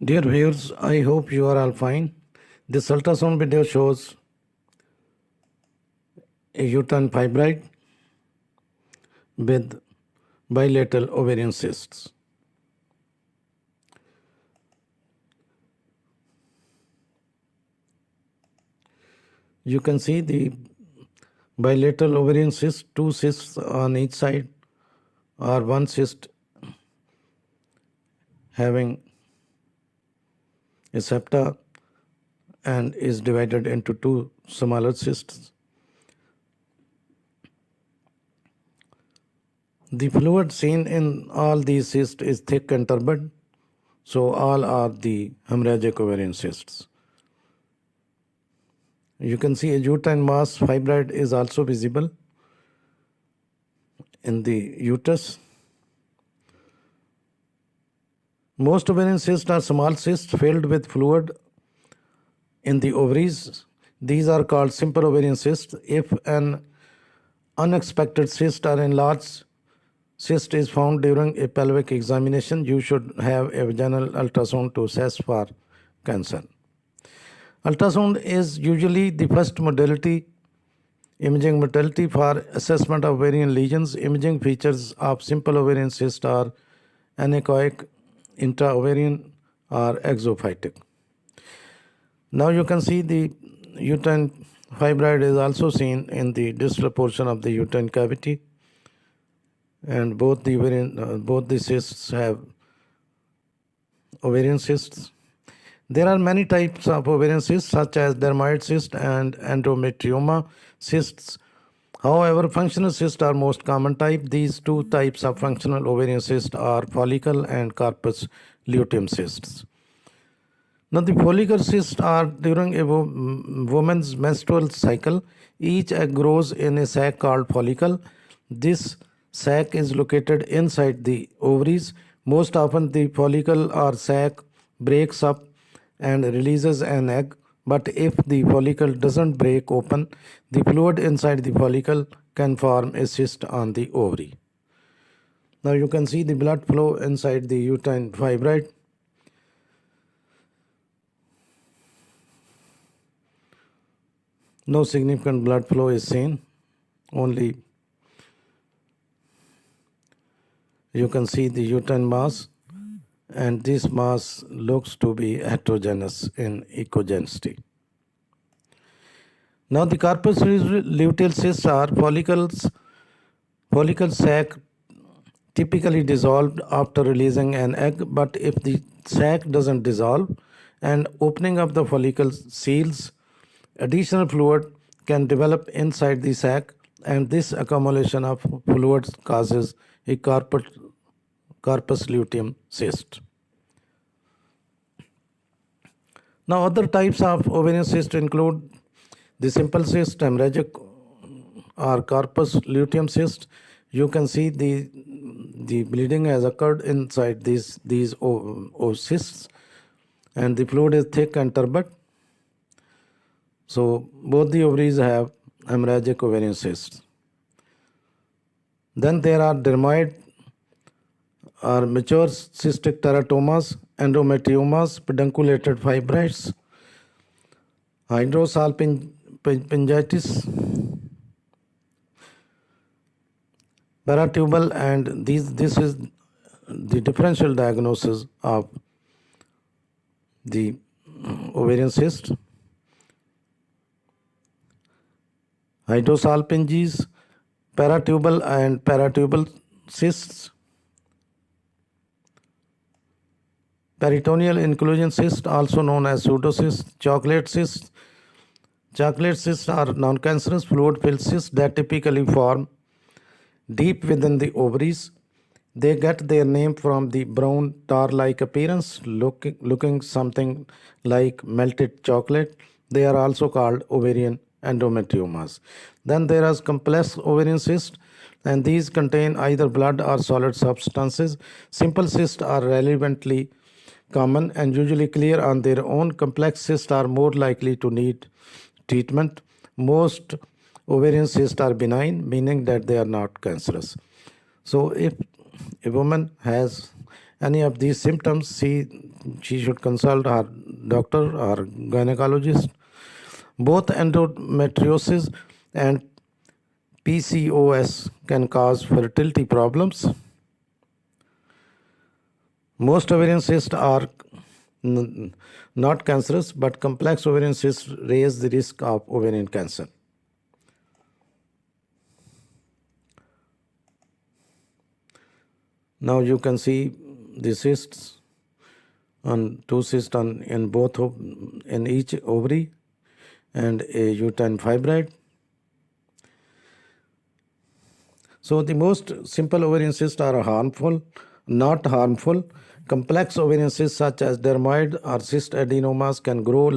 Dear viewers, I hope you are all fine. This ultrasound video shows a uterine fibroid with bilateral ovarian cysts. You can see the bilateral ovarian cyst, two cysts on each side, or one cyst having a septa and is divided into two smaller cysts. The fluid seen in all these cysts is thick and turbid, so all are the hemorrhagic ovarian cysts. You can see a uterine mass fibroid is also visible in the uterus. Most ovarian cysts are small cysts filled with fluid in the ovaries. These are called simple ovarian cysts. If an unexpected cyst or enlarged cyst is found during a pelvic examination, you should have a vaginal ultrasound to assess for cancer. Ultrasound is usually the first imaging modality for assessment of ovarian lesions. Imaging features of simple ovarian cyst are anechoic, intra-ovarian, or exophytic. Now you can see the uterine fibroid is also seen in the distal portion of the uterine cavity, and both the cysts have ovarian cysts. There are many types of ovarian cysts such as dermoid cyst and endometrioma cysts. However, functional cysts are most common type. These two types of functional ovarian cysts are follicle and corpus luteum cysts. Now, the follicle cysts are during a woman's menstrual cycle. Each egg grows in a sac called follicle. This sac is located inside the ovaries. Most often, the follicle or sac breaks up and releases an egg. But if the follicle doesn't break open, the fluid inside the follicle can form a cyst on the ovary. Now you can see the blood flow inside the uterine fibroid. No significant blood flow is seen. Only you can see the uterine mass, and this mass looks to be heterogeneous in echogenicity. Now the corpus luteal cysts are follicle sac typically dissolved after releasing an egg, but if the sac doesn't dissolve and opening of the follicle seals, additional fluid can develop inside the sac, and this accumulation of fluids causes a corpus luteum cyst. Now, other types of ovarian cyst include the simple cyst, hemorrhagic, or corpus luteum cyst. You can see the bleeding has occurred inside these cysts, and the fluid is thick and turbid. So both the ovaries have hemorrhagic ovarian cysts. Then there are dermoid or mature cystic teratomas, endometriomas, pedunculated fibroids, hydrosalpingitis, paratubal, and this is the differential diagnosis of the ovarian cyst. Hydrosalpinges, paratubal and paratubal cysts, peritoneal inclusion cyst, also known as pseudocysts, chocolate cysts. Chocolate cysts are non-cancerous fluid-filled cysts that typically form deep within the ovaries. They get their name from the brown tar-like appearance, looking something like melted chocolate. They are also called ovarian endometriomas. Then there is complex ovarian cysts, and these contain either blood or solid substances. Simple cysts are relevantly common and usually clear on their own. Complex cysts are more likely to need treatment. Most ovarian cysts are benign, meaning that they are not cancerous. So if a woman has any of these symptoms, she should consult her doctor or gynecologist. Both endometriosis and PCOS can cause fertility problems. Most ovarian cysts are not cancerous, but complex ovarian cysts raise the risk of ovarian cancer. Now you can see the cysts on two cysts in each ovary and a uterine fibroid. So the most simple ovarian cysts are not harmful. Complex ovarian cysts such as dermoid or cyst adenomas can grow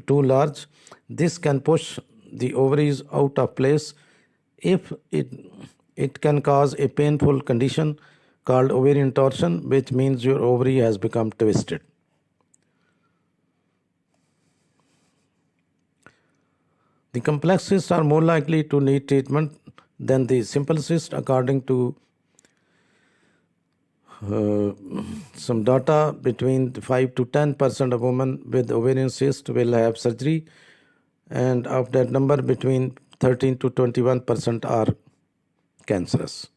too large. This can push the ovaries out of place. If it can cause a painful condition called ovarian torsion, which means your ovary has become twisted. The complex cysts are more likely to need treatment than the simple cyst, according to some data. Between 5 to 10% of women with ovarian cyst will have surgery, and of that number, between 13 to 21% are cancerous.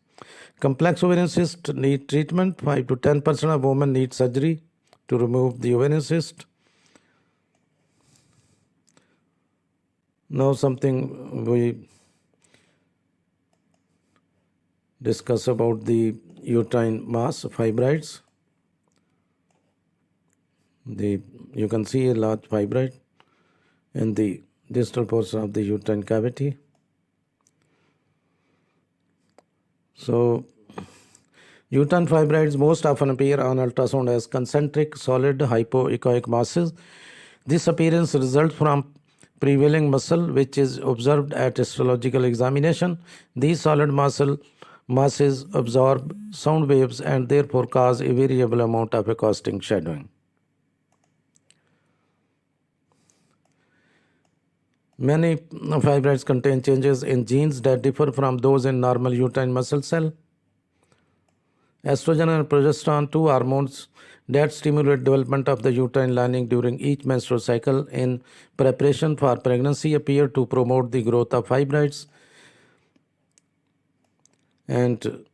Complex ovarian cysts need treatment. 5 to 10% of women need surgery to remove the ovarian cyst. Now something we discuss about the uterine mass fibroids. You can see a large fibroid in the distal portion of the uterine cavity. So uterine fibroids most often appear on ultrasound as concentric solid hypoechoic masses. This appearance results from prevailing muscle which is observed at histological examination. These solid masses absorb sound waves and therefore cause a variable amount of acoustic shadowing. Many fibroids contain changes in genes that differ from those in normal uterine muscle cell. Estrogen and progesterone, two hormones that stimulate development of the uterine lining during each menstrual cycle in preparation for pregnancy, appear to promote the growth of fibroids. And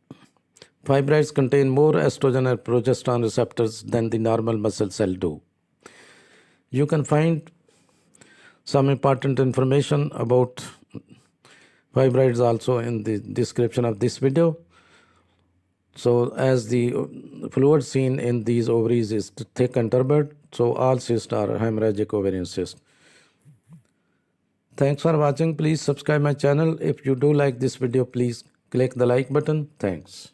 fibroids contain more estrogen and progesterone receptors than the normal muscle cell do. You can find some important information about fibroids also in the description of this video. So as the fluid seen in these ovaries is thick and turbid, so all cysts are hemorrhagic ovarian cysts. Thanks for watching. Please subscribe my channel. If you do like this video, please click the like button. Thanks.